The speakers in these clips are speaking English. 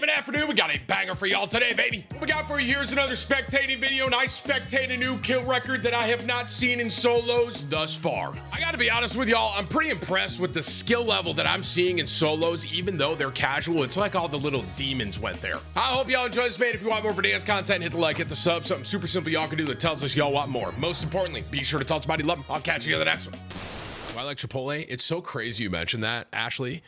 of an afternoon. We got a banger for y'all today, baby. What we got for you, here's another spectating video, and I spectate a new kill record that I have not seen in solos thus far. I gotta be honest with y'all, I'm pretty impressed with the skill level that I'm seeing in solos, even though they're casual. It's like all the little demons went there. I hope y'all enjoy this, man. If you want more for dance content, hit the like, hit the sub. Something super simple y'all can do that tells us y'all want more. Most importantly, be sure to tell somebody you love them. I'll catch you in the next one. I like Chipotle. It's so crazy you mentioned that, Ashley,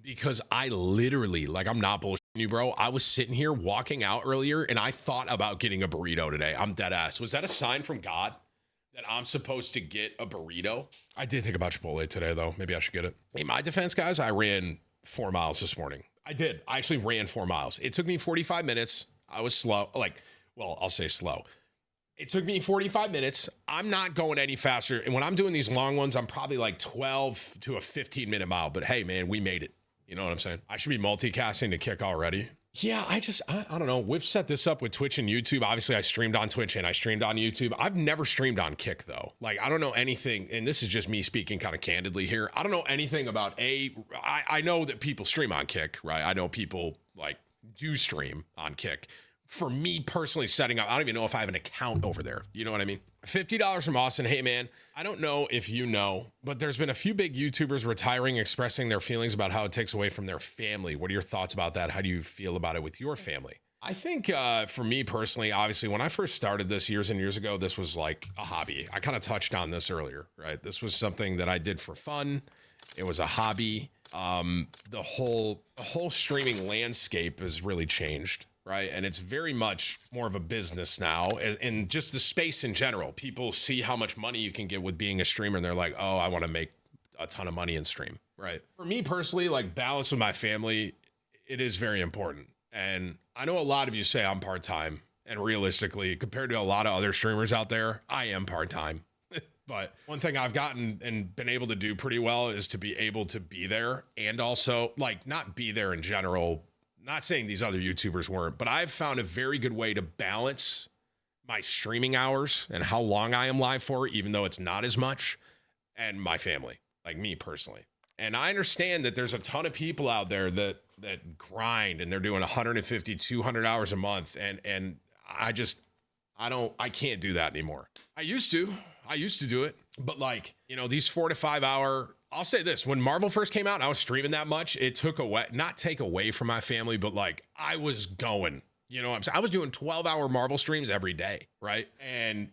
because I literally, like, I'm not bullshitting you, bro. I was sitting here walking out earlier and I thought about getting a burrito today. I'm dead ass. Was that a sign from God that I'm supposed to get a burrito? I did think about Chipotle today, though. Maybe I should get it. In my defense, guys, I ran 4 miles this morning. I did. I actually ran 4 miles. It took me 45 minutes. I was slow. Well, I'll say slow. It took me 45 minutes. I'm not going any faster. And when I'm doing these long ones, I'm probably like 12 to a 15-minute mile. But hey, man, we made it. You know what I'm saying? I should be multicasting to kick already. Yeah, I don't know. We've set this up with Twitch and YouTube. Obviously, I streamed on Twitch and I streamed on YouTube. I've never streamed on Kick, though. Like, I don't know anything. And this is just me speaking kind of candidly here. I don't know anything about I know that people stream on Kick, right? I know people, like, do stream on Kick. For me personally setting up, I don't even know if I have an account over there. You know what I mean? $50 from Austin. Hey, man, I don't know if you know, but there's been a few big YouTubers retiring, expressing their feelings about how it takes away from their family. What are your thoughts about that? How do you feel about it with your family? I think for me personally, obviously, when I first started this years and years ago, this was like a hobby. I kind of touched on this earlier, right? This was something that I did for fun. It was a hobby. The whole streaming landscape has really changed. Right. And it's very much more of a business now, and just the space in general. People see how much money you can get with being a streamer and they're like, oh, I want to make a ton of money in stream. Right. For me personally, like, balance with my family, it is very important. And I know a lot of you say I'm part-time, and realistically, compared to a lot of other streamers out there, I am part-time. But one thing I've gotten and been able to do pretty well is to be able to be there, and also, like, not be there in general. Not saying these other YouTubers weren't, but I've found a very good way to balance my streaming hours and how long I am live for, even though it's not as much, and my family, like me personally. And I understand that there's a ton of people out there that grind and they're doing 150, 200 hours a month. And I can't do that anymore. I used to do it, but, like, you know, these 4 to 5 hour, I'll say this, when Marvel first came out and I was streaming that much, it took away, not take away from my family, but, like, I was going, you know what I'm saying? I was doing 12-hour Marvel streams every day, right? And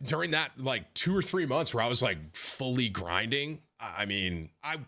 during that, like, 2 or 3 months where I was, like, fully grinding, I mean, I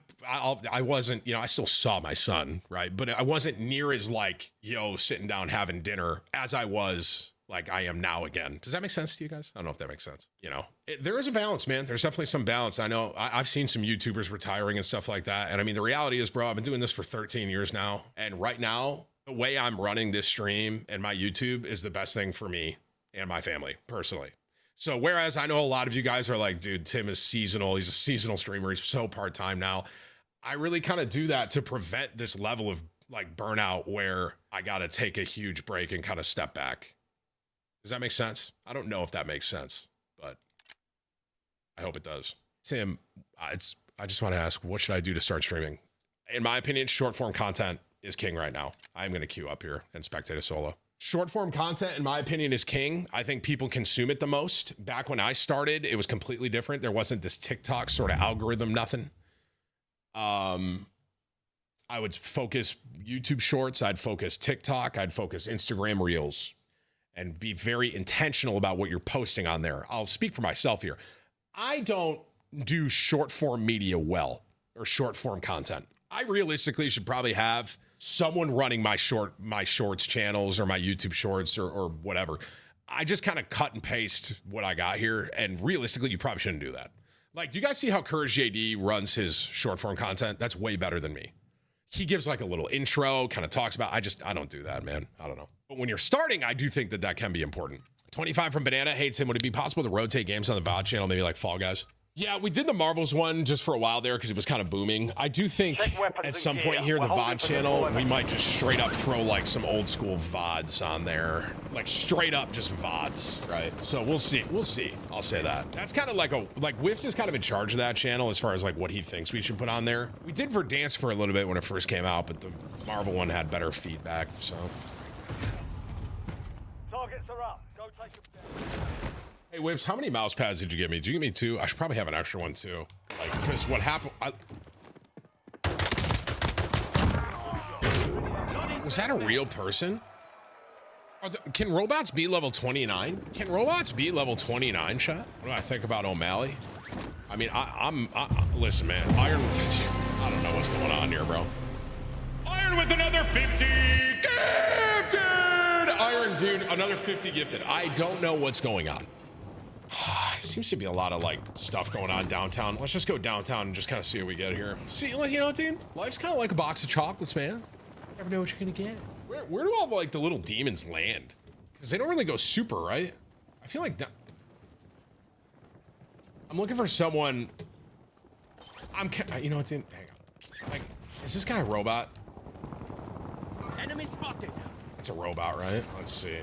wasn't, you know, I still saw my son, right? But I wasn't near as, like, sitting down having dinner as I was, like, I am now again. Does that make sense to you guys? I don't know if that makes sense. You know, there is a balance, man. There's definitely some balance. I know I've seen some YouTubers retiring and stuff like that. And I mean, the reality is, bro, I've been doing this for 13 years now. And right now, the way I'm running this stream and my YouTube is the best thing for me and my family personally. So whereas I know a lot of you guys are like, dude, Tim is seasonal. He's a seasonal streamer. He's so part-time now. I really kind of do that to prevent this level of, like, burnout where I got to take a huge break and kind of step back. Does that make sense? I don't know if that makes sense, but I hope it does. Tim, I just want to ask, what should I do to start streaming? In my opinion, short form content is king right now. I'm going to queue up here and spectate a solo. Short form content, in my opinion, is king. I think people consume it the most. Back when I started, it was completely different. There wasn't this TikTok sort of algorithm, nothing. I would focus YouTube shorts. I'd focus TikTok. I'd focus Instagram Reels. And be very intentional about what you're posting on there. I'll speak for myself here. I don't do short form media well, or short form content. I realistically should probably have someone running my shorts channels or my YouTube shorts or whatever. I just kind of cut and paste what I got here. And realistically, you probably shouldn't do that. Like, do you guys see how Courage JD runs his short form content? That's way better than me. He gives, like, a little intro, kind of talks about, I don't do that, man. I don't know. But when you're starting, I do think that can be important. 25 from Banana. Hey, Tim, would it be possible to rotate games on the VOD channel, maybe like Fall Guys? Yeah, we did the Marvels one just for a while there because it was kind of booming. I do think at some point here, the VOD channel, we might just straight up throw like some old school VODs on there. Like straight up just VODs, right? So we'll see. We'll see. I'll say that. That's kind of like Whiffs is kind of in charge of that channel as far as like what he thinks we should put on there. We did for Dance for a little bit when it first came out, but the Marvel one had better feedback, so. Targets are up. Go take them. Hey, Whips, how many mouse pads did you give me? Did you give me 2? I should probably have an extra one, too. Like, because what happened... Was that a real person? Can robots be level 29? Can robots be level 29, chat? What do I think about O'Malley? I mean, listen, man. Iron with... I don't know what's going on here, bro. Iron with another 50! Gifted! Iron, dude, another 50 gifted. I don't know what's going on. Seems to be a lot of like stuff going on downtown. Let's just go downtown and just kind of see what we get here. See, you know, dude, life's kind of like a box of chocolates, man. You never know what you're gonna get. Where do all like the little demons land? Because they don't really go super, right? I feel like I'm looking for someone. You know what, dude? Hang on. Like, is this guy a robot? Enemy spotted. It's a robot, right? Let's see.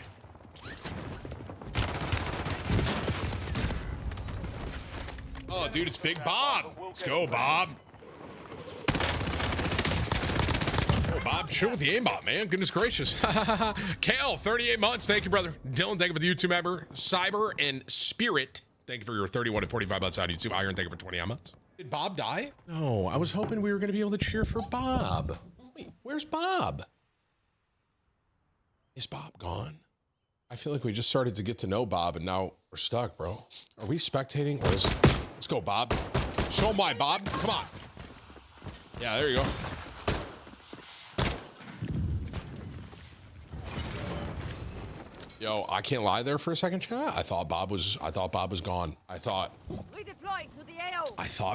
Oh, dude, it's Big Bob. Let's go, Bob. Oh, Bob, chill with the aimbot, man. Goodness gracious. Kale, 38 months. Thank you, brother. Dylan, thank you for the YouTube member. Cyber and Spirit, thank you for your 31 and 45 months on YouTube. Iron, thank you for 20 months. Did Bob die? No, I was hoping we were going to be able to cheer for Bob. Wait, where's Bob? Is Bob gone? I feel like we just started to get to know Bob, and now we're stuck, bro. Are we spectating, or is... Let's go, Bob. Show him why, Bob. Come on. Yeah, there you go. Yo, I can't lie there for a second, chat. I thought Bob was gone. I thought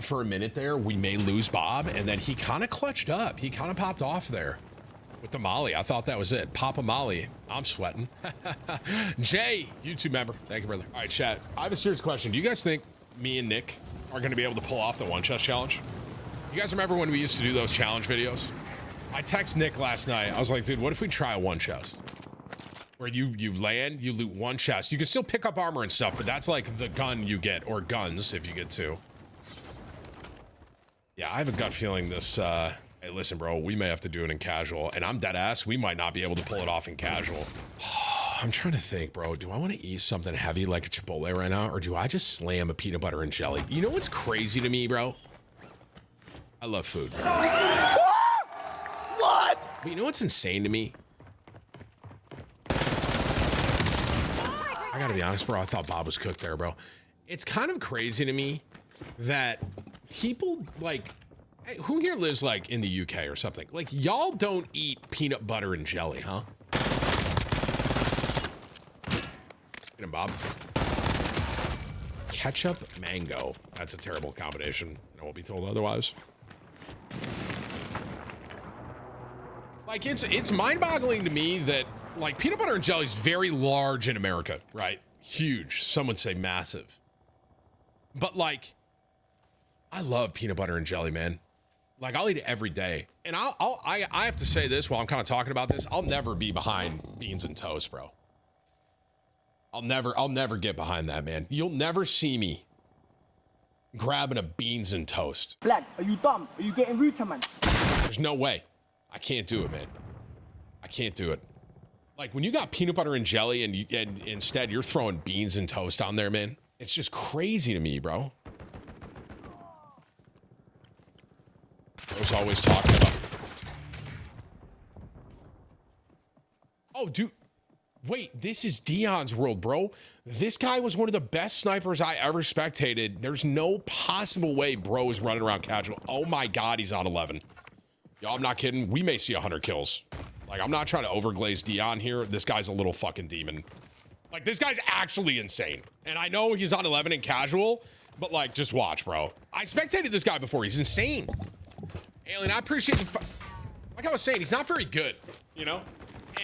for a minute there we may lose Bob, and then he kind of clutched up. He kind of popped off there with the Molly. I thought that was it. Papa Molly. I'm sweating. Jay, YouTube member. Thank you, brother. All right, chat. I have a serious question. Do you guys think me and Nick are going to be able to pull off the one chest challenge? You guys remember when we used to do those challenge videos? I texted Nick last night. I was like, dude, what if we try a one chest? Where you land, you loot one chest. You can still pick up armor and stuff, but that's like the gun you get, or guns if you get 2. Yeah, I have a gut feeling this, hey, listen, bro, we may have to do it in casual, and I'm dead ass. We might not be able to pull it off in casual. I'm trying to think, bro. Do I want to eat something heavy like a Chipotle right now, or do I just slam a peanut butter and jelly? You know what's crazy to me, bro? I love food. What? But you know what's insane to me? I gotta be honest, bro. I thought Bob was cooked there, bro. It's kind of crazy to me that people like... Hey, who here lives like in the UK or something? Like, y'all don't eat peanut butter and jelly, huh? Get him, Bob. Ketchup, mango. That's a terrible combination. I won't be told otherwise. Like, it's mind-boggling to me that, like, peanut butter and jelly is very large in America, right? Huge. Some would say massive. But, like, I love peanut butter and jelly, man. Like, I'll eat it every day. And I have to say this while I'm kind of talking about this. I'll never be behind beans and toast, bro. I'll never get behind that, man. You'll never see me grabbing a beans and toast. Lad, are you dumb? Are you getting rude to man? There's no way. I can't do it, man. I can't do it. Like, when you got peanut butter and jelly and instead you're throwing beans and toast on there, man, it's just crazy to me, bro. I was always talking about... Oh, dude. Wait, this is Dion's world, bro. This guy was one of the best snipers I ever spectated. There's no possible way bro is running around casual. Oh my God, he's on 11. Y'all, I'm not kidding. We may see 100 kills. Like, I'm not trying to overglaze Dion here. This guy's a little fucking demon. Like, this guy's actually insane. And I know he's on 11 in casual, but like, just watch, bro. I spectated this guy before. He's insane. Alien, I appreciate the... Like I was saying, he's not very good, you know?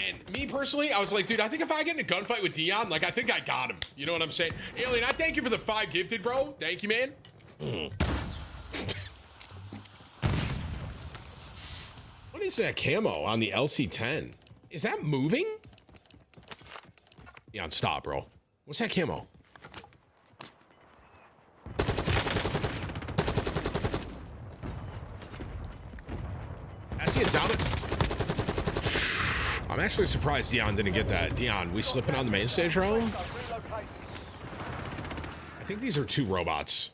And me personally, I was like, dude, I think if I get in a gunfight with Dion, like, I think I got him. You know what I'm saying? Alien, I thank you for the 5 gifted, bro. Thank you, man. What is that camo on the LC-10? Is that moving? Dion, stop, bro. What's that camo? I see it down it. I'm actually surprised Dion didn't get that. Dion, we slipping on the main stage, bro? I think these are 2 robots.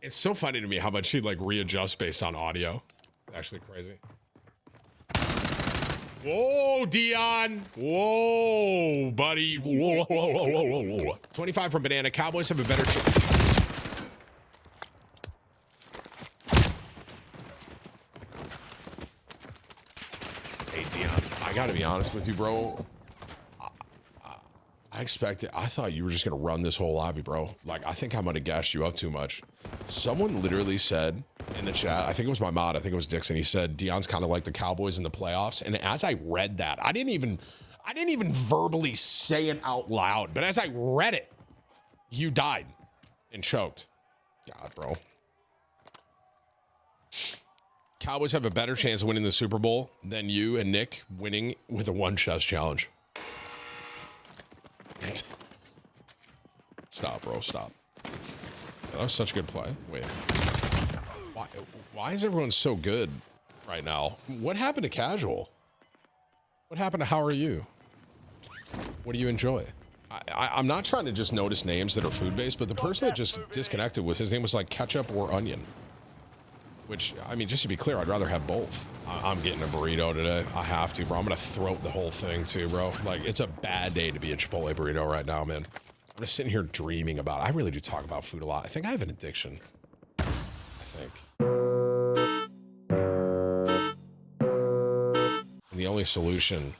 It's so funny to me how much she like readjusts based on audio. It's actually crazy. Whoa, Dion. Whoa, buddy. Whoa, whoa, whoa, whoa, whoa, whoa. 25 from Banana. Cowboys have a better chance. Hey, Dion, I gotta be honest with you, bro. I thought you were just gonna run this whole lobby, bro. Like, I think I might have gassed you up too much. Someone literally said in the chat, I think it was my mod, I think it was Dixon, he said Dion's kind of like the Cowboys in the playoffs. And as I read that, I didn't even verbally say it out loud, but as I read it, you died and choked. God, bro. Cowboys have a better chance of winning the Super Bowl than you and Nick winning with a 1 chest challenge. Stop, bro, stop. That was such a good play. Wait. Why is everyone so good right now? What happened to casual? What happened to how are you? What do you enjoy? I'm not trying to just notice names that are food-based, but the person that just disconnected with his name was like ketchup or onion. Which, I mean, just to be clear, I'd rather have both. I'm getting a burrito today. I have to, bro. I'm gonna throat the whole thing too, bro. Like, it's a bad day to be a Chipotle burrito right now, man. I'm just sitting here dreaming about it. I really do talk about food a lot. I think I have an addiction. I think. And the only solution...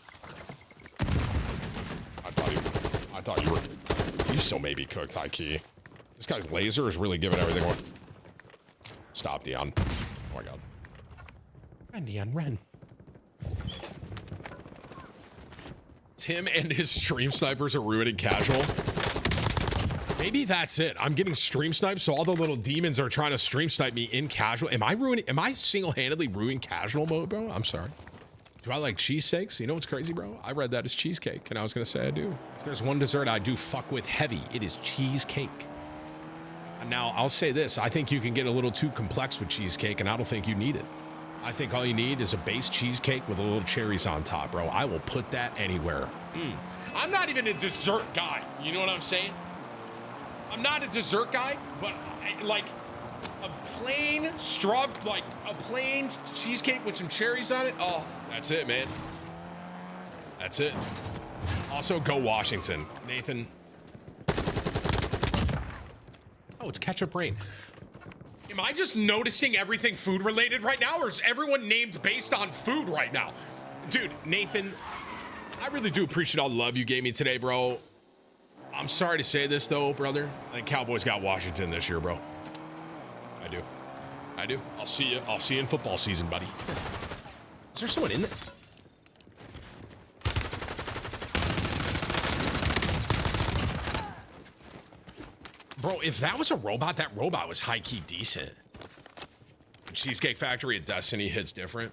I thought you were... You still may be cooked, high key. This guy's laser is really giving everything away. Stop, Dion. Oh my god. Run, Dion, run. Tim and his stream snipers are ruining casual. Maybe that's it. I'm getting stream sniped, so all the little demons are trying to stream snipe me in casual. Am I single-handedly ruining casual mode, bro? I'm sorry. Do I like cheesesteaks? You know what's crazy, bro? I read that as cheesecake, and I was gonna say I do. If there's one dessert I do fuck with heavy, it is cheesecake. Now, I'll say this. I think you can get a little too complex with cheesecake, and I don't think you need it. I think all you need is a base cheesecake with a little cherries on top, bro. I will put that anywhere. I'm not even a dessert guy. You know what I'm saying? I'm not a dessert guy, but like a plain plain cheesecake with some cherries on it. Oh, that's it, man. That's it. Also, go Washington. Nathan. Oh, it's ketchup rain. Am I just noticing everything food related right now, or is everyone named based on food right now? Dude, Nathan, I really do appreciate all the love you gave me today, bro. I'm sorry to say this though, brother. I think Cowboys got Washington this year, bro. I do. I'll see you in football season, buddy. Is there someone in there? Bro, if that was a robot, that robot was high-key decent. Cheesecake Factory at Destiny hits different.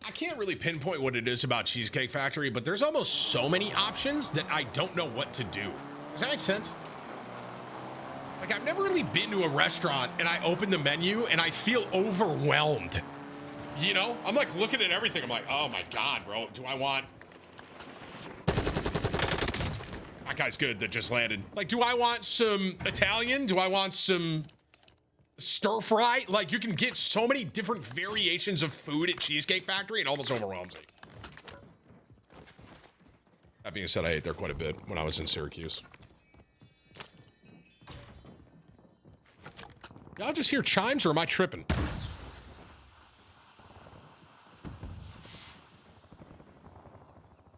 I can't really pinpoint what it is about Cheesecake Factory, but there's almost so many options that I don't know what to do. Does that make sense? Like, I've never really been to a restaurant and I open the menu and I feel overwhelmed. You know? I'm like looking at everything. I'm like, oh my God, bro. Do I want... That guy's good that just landed. Like, do I want some Italian? Do I want some stir fry? Like, you can get so many different variations of food at Cheesecake Factory, and almost overwhelms me. That being said, I ate there quite a bit when I was in Syracuse. Y'all just hear chimes, or am I tripping?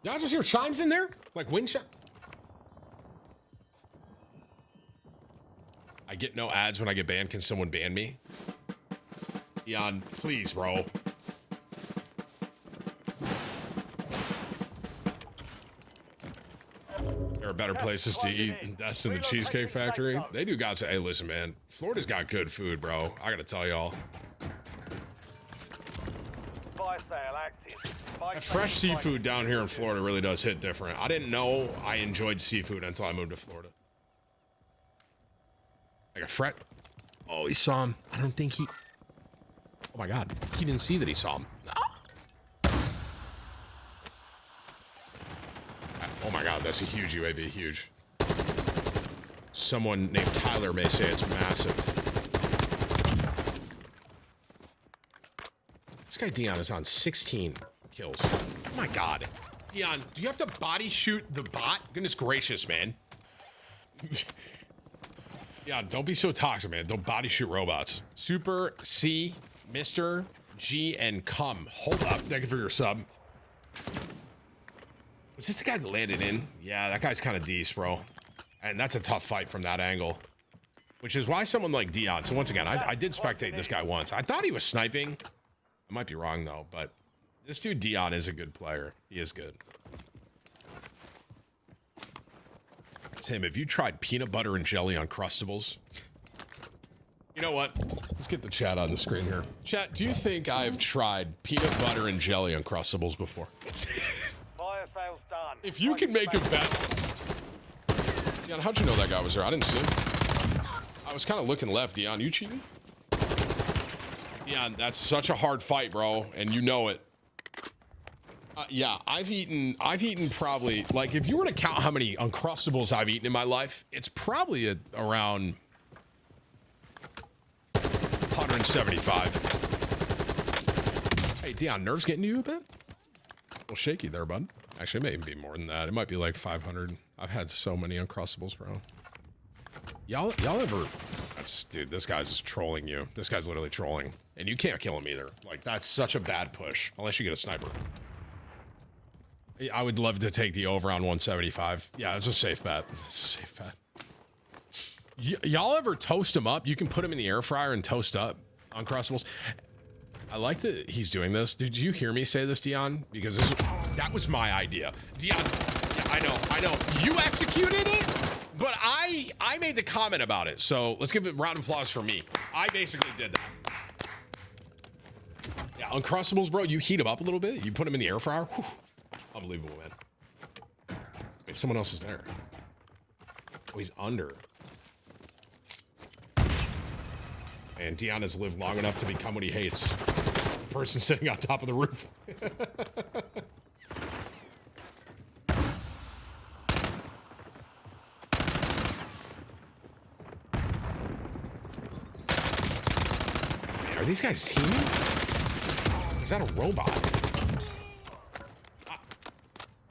Y'all just hear chimes in there? Like wind chimes? I get no ads when I get banned. Can someone ban me? Dion, please, bro. are better places to eat than the Cheesecake Factory. They do got to, hey, listen, man. Florida's got good food, bro. I gotta tell y'all. Fire sale active. That fresh seafood down here in Florida really does hit different. I didn't know I enjoyed seafood until I moved to Florida. Like a fret. Oh, he saw him. I don't think he... Oh my God. He didn't see that he saw him. Oh my God, that's a huge UAV, huge. Someone named Tyler may say it's massive. This guy Dion is on 16 kills. Oh my God. Dion, do you have to body shoot the bot? Goodness gracious, man. Yeah, don't be so toxic, man. Don't body shoot robots. Super C, Mr. G, and Cum. Hold up. Thank you for your sub. Was this the guy that landed in? Yeah, that guy's kind of decent, bro. And that's a tough fight from that angle. Which is why someone like Dion. So once again, I did spectate this guy once. I thought he was sniping. I might be wrong, though. But this dude Dion is a good player. He is good. Tim, have you tried peanut butter and jelly Uncrustables? You know what? Let's get the chat on the screen here. Chat, do you think I've tried peanut butter and jelly Uncrustables before? Fire sale's done. If you can make a bet. Dion, how'd you know that guy was there? I didn't see him. I was kind of looking left. Dion, you cheating? Dion, that's such a hard fight, bro, and you know it. Yeah, I've eaten probably, like, if you were to count how many Uncrustables I've eaten in my life, it's probably around 175. Hey, Dion, nerves getting to you a bit? A little shaky there, bud. Actually, it may even be more than that. It might be like 500. I've had so many Uncrustables, bro. Y'all ever... Dude, this guy's just trolling you. This guy's literally trolling. And you can't kill him either. Like, that's such a bad push. Unless you get a sniper. I would love to take the over on 175. Yeah, it's a safe bet. It's a safe bet. Y'all ever toast him up? You can put him in the air fryer and toast up Uncrustables. I like that he's doing this. Did you hear me say this, Dion? Because that was my idea. Dion, yeah, I know. You executed it, but I made the comment about it. So let's give a round of applause for me. I basically did that. Yeah, Uncrustables, bro, you heat them up a little bit. You put them in the air fryer. Whew. Unbelievable, man. Wait, someone else is there. Oh, he's under. And Dion has lived long enough to become what he hates. The person sitting on top of the roof. Man, are these guys teaming? Is that a robot?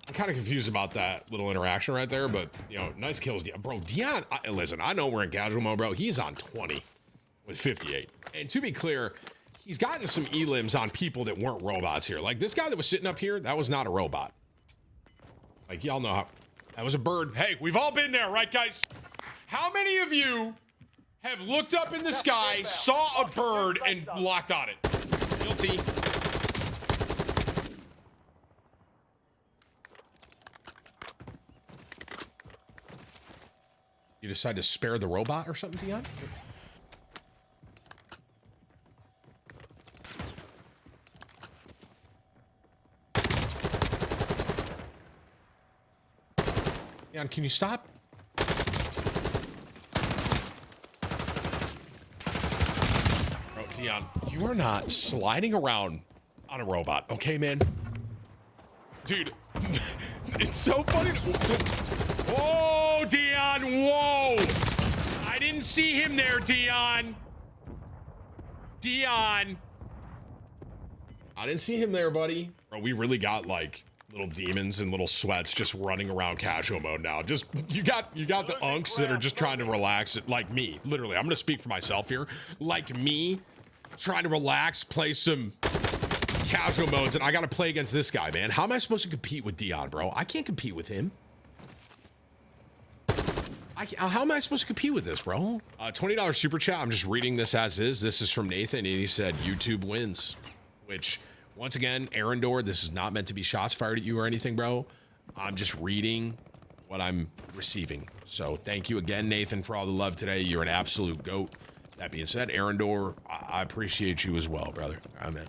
I'm kind of confused about that little interaction right there, but, you know, nice kills. Bro, Dion, listen, I know we're in casual mode, bro. He's on 20 with 58. And to be clear, he's gotten some elims on people that weren't robots here. Like, this guy that was sitting up here, that was not a robot. Like, y'all know how... That was a bird. Hey, we've all been there, right, guys? How many of you have looked up in the sky, saw a bird, and locked on it? Guilty. You decide to spare the robot or something, Dion? Dion, can you stop? Bro, Dion, you are not sliding around on a robot, okay, man? Dude, it's so funny Whoa, Dion, whoa! I didn't see him there, Dion. Dion. I didn't see him there, buddy. Bro, we really got, like, little demons and little sweats just running around casual mode now. Just, you got the unks that are just trying to relax, like me. Literally, I'm gonna speak for myself here. Like me, trying to relax, play some casual modes, and I gotta play against this guy, man. How am I supposed to compete with Dion, bro? I can't compete with him. How am I supposed to compete with this, bro? $20 super chat. I'm just reading this as is. This is from Nathan, and he said YouTube wins. Which, once again, Arendor, this is not meant to be shots fired at you or anything, bro. I'm just reading what I'm receiving. So thank you again, Nathan, for all the love today. You're an absolute goat. That being said, Arendor, I appreciate you as well, brother. Amen.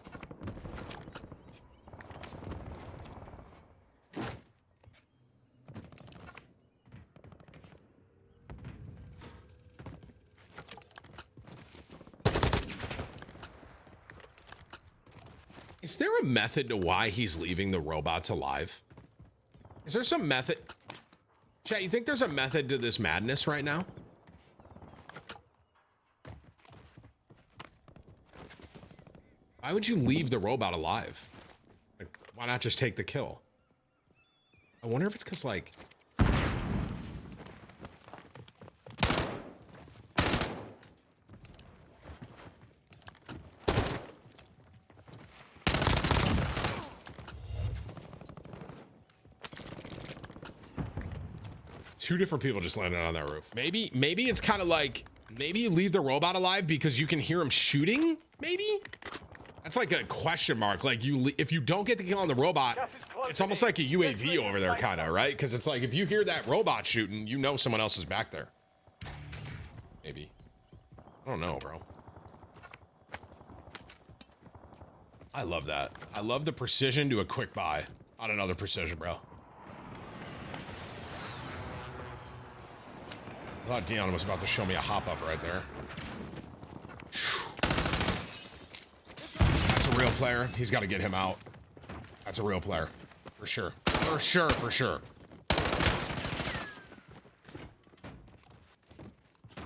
Is there a method to why he's leaving the robots alive? Is there some method? Chat, you think there's a method to this madness right now? Why would you leave the robot alive? Like, why not just take the kill? I wonder if it's because, like... Two different people just landed on that roof. Maybe it's kind of like, maybe you leave the robot alive because you can hear him shooting? Maybe? That's like a question mark. Like, if you don't get the kill on the robot, it's almost like a UAV over there, kind of, right? Because it's like, if you hear that robot shooting, you know someone else is back there. Maybe. I don't know, bro. I love that. I love the precision to a quick buy on another precision, bro. I thought Dion was about to show me a hop-up right there. That's a real player. He's got to get him out. That's a real player. For sure. For sure, for sure.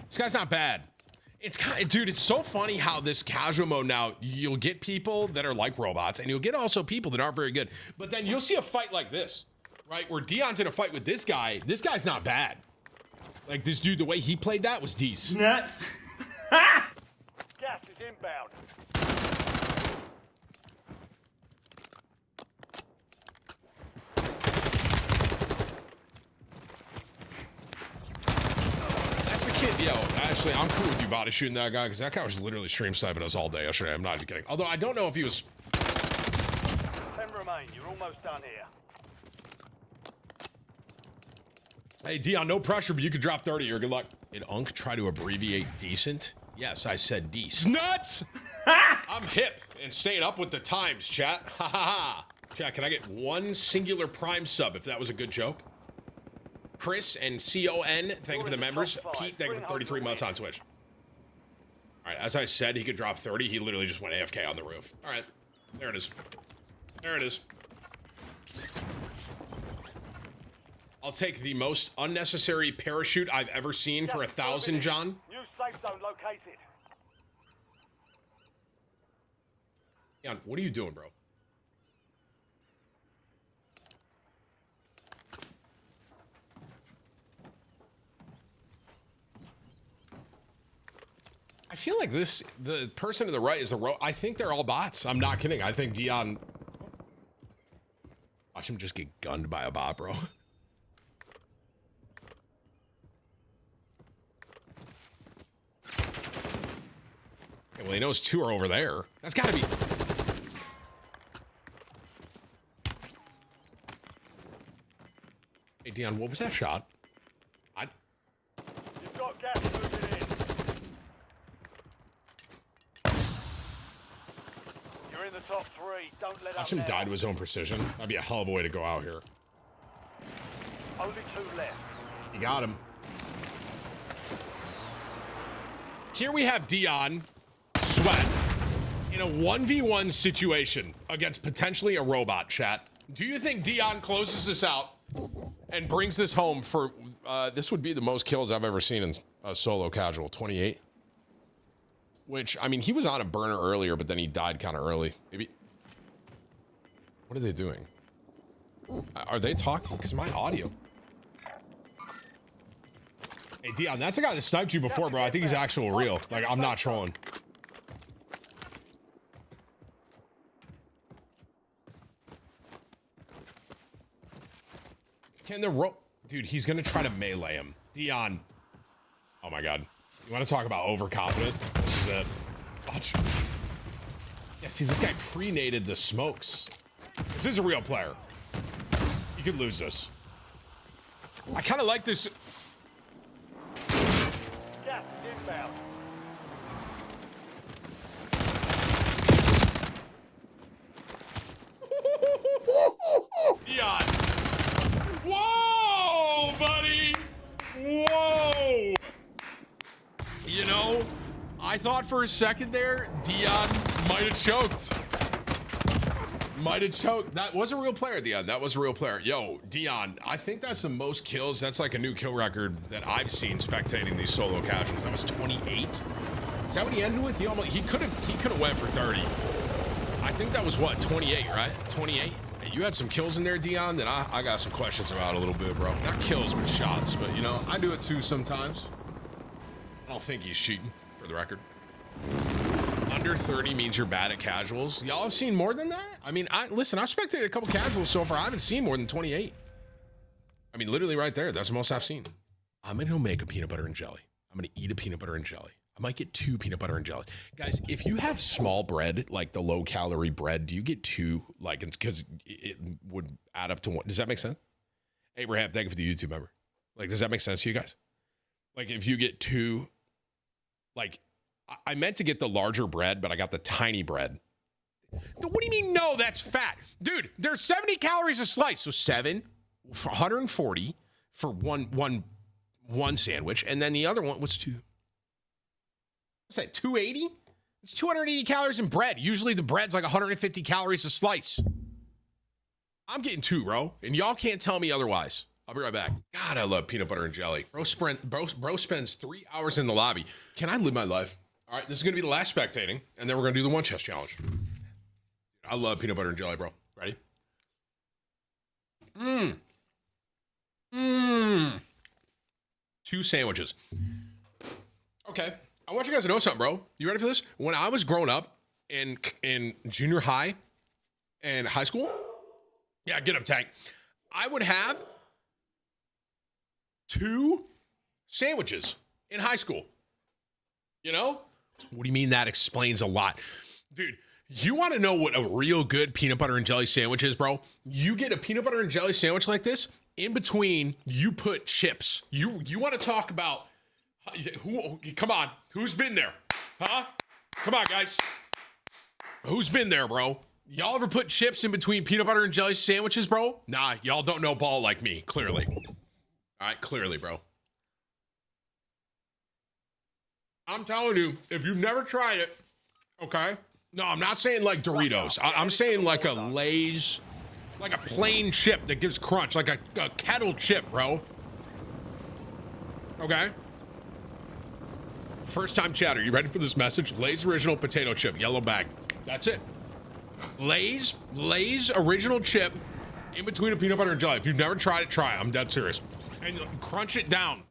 This guy's not bad. It's kind of, dude, it's so funny how this casual mode now, you'll get people that are like robots, and you'll get also people that aren't very good. But then you'll see a fight like this, right? Where Dion's in a fight with this guy. This guy's not bad. Like, this dude, the way he played that was decent. Nuts. Gas is inbound. That's the kid. Yo, actually, I'm cool with you body shooting that guy, because that guy was literally stream sniping us all day yesterday. I'm not even kidding. Although, I don't know if he was... 10 remain. You're almost done here. Hey, Dion, no pressure, but you could drop 30 or good luck. Did Unc try to abbreviate decent? Yes, I said decent. Nuts! I'm hip and staying up with the times, chat. Ha ha ha. Chat, can I get one singular Prime sub if that was a good joke? Chris and CON, thank you for the members. Pete, thank you for 33 months on Twitch. All right, as I said, he could drop 30. He literally just went AFK on the roof. All right, there it is. There it is. I'll take the most unnecessary parachute I've ever seen for 1,000, John. New safe zone located. Dion, what are you doing, bro? I feel like the person to the right is I think they're all bots. I'm not kidding. I think Dion... Watch him just get gunned by a bot, bro. Well, he knows two are over there. That's gotta be... Hey, Dion, what was that shot? You've got gas moving in. You're in the top 3. Don't let up. Watch him die to his own precision. That'd be a hell of a way to go out here. Only 2 left. You got him. Here we have Dion Sweat in a 1v1 situation against potentially a robot, chat. Do you think Dion closes this out and brings this home for, this would be the most kills I've ever seen in a solo casual, 28? Which, I mean, he was on a burner earlier, but then he died kind of early. Maybe. What are they doing? Are they talking? Because my audio. Hey, Dion, that's the guy that sniped you before, bro. I think he's actual real. Like, I'm not trolling. Can the rope... Dude, he's going to try to melee him. Dion. Oh, my God. You want to talk about overconfident? This is it. Watch. Yeah, see, this guy pre-nated the smokes. This is a real player. You could lose this. I kind of like this. Gas is inbound. Dion. Whoa, buddy. Whoa. You know, I thought for a second there, Dion might have choked. Might have choked. That was a real player at the end. That was a real player. Yo, Dion, I think that's the most kills. That's like a new kill record that I've seen spectating these solo casuals. That was 28. Is that what he ended with? He could have went for 30. I think that was what, 28, right? 28. Hey, you had some kills in there, Dion, that I got some questions about a little bit, bro. Not kills, but shots. But you know, I do it too sometimes. I don't think he's cheating, for the record. Under 30 means you're bad at casuals. Y'all have seen more than that? I mean, listen, I've spectated a couple casuals so far. I haven't seen more than 28. I mean, literally right there. That's the most I've seen. I'm gonna make a peanut butter and jelly. I'm gonna eat a peanut butter and jelly. I might get 2 peanut butter and jelly. Guys, if you have small bread, like the low calorie bread, do you get 2? Like, because it would add up to 1. Does that make sense? Abraham, thank you for the YouTube member. Like, does that make sense to you guys? Like, if you get 2, like, I meant to get the larger bread, but I got the tiny bread. What do you mean, no, that's fat? Dude, there's 70 calories a slice. So 7, 140 for one sandwich. And then the other one was 2. What's that, 280? It's 280 calories in bread. Usually the bread's like 150 calories a slice. I'm getting 2, bro. And y'all can't tell me otherwise. I'll be right back. God, I love peanut butter and jelly. Bro spends 3 hours in the lobby. Can I live my life? All right, this is going to be the last spectating, and then we're going to do the one chest challenge. I love peanut butter and jelly, bro. Ready? Mmm. 2 sandwiches. Okay. I want you guys to know something, bro. You ready for this? When I was growing up in junior high and high school, yeah, get up, Tank. I would have 2 sandwiches in high school. You know? What do you mean that explains a lot? Dude, you want to know what a real good peanut butter and jelly sandwich is, bro? You get a peanut butter and jelly sandwich like this, in between, you put chips. You want to talk about, come on, who's been there? Huh? Come on, guys. Who's been there, bro? Y'all ever put chips in between peanut butter and jelly sandwiches, bro? Nah, y'all don't know ball like me, clearly. All right, clearly, bro. I'm telling you, if you've never tried it, okay? No, I'm not saying like Doritos. I'm saying like a Lay's, like a plain chip that gives crunch, like a kettle chip, bro. Okay? First time chatter, you ready for this message? Lay's original potato chip, yellow bag. That's it. Lay's original chip in between a peanut butter and jelly. If you've never tried it, try it. I'm dead serious. And crunch it down.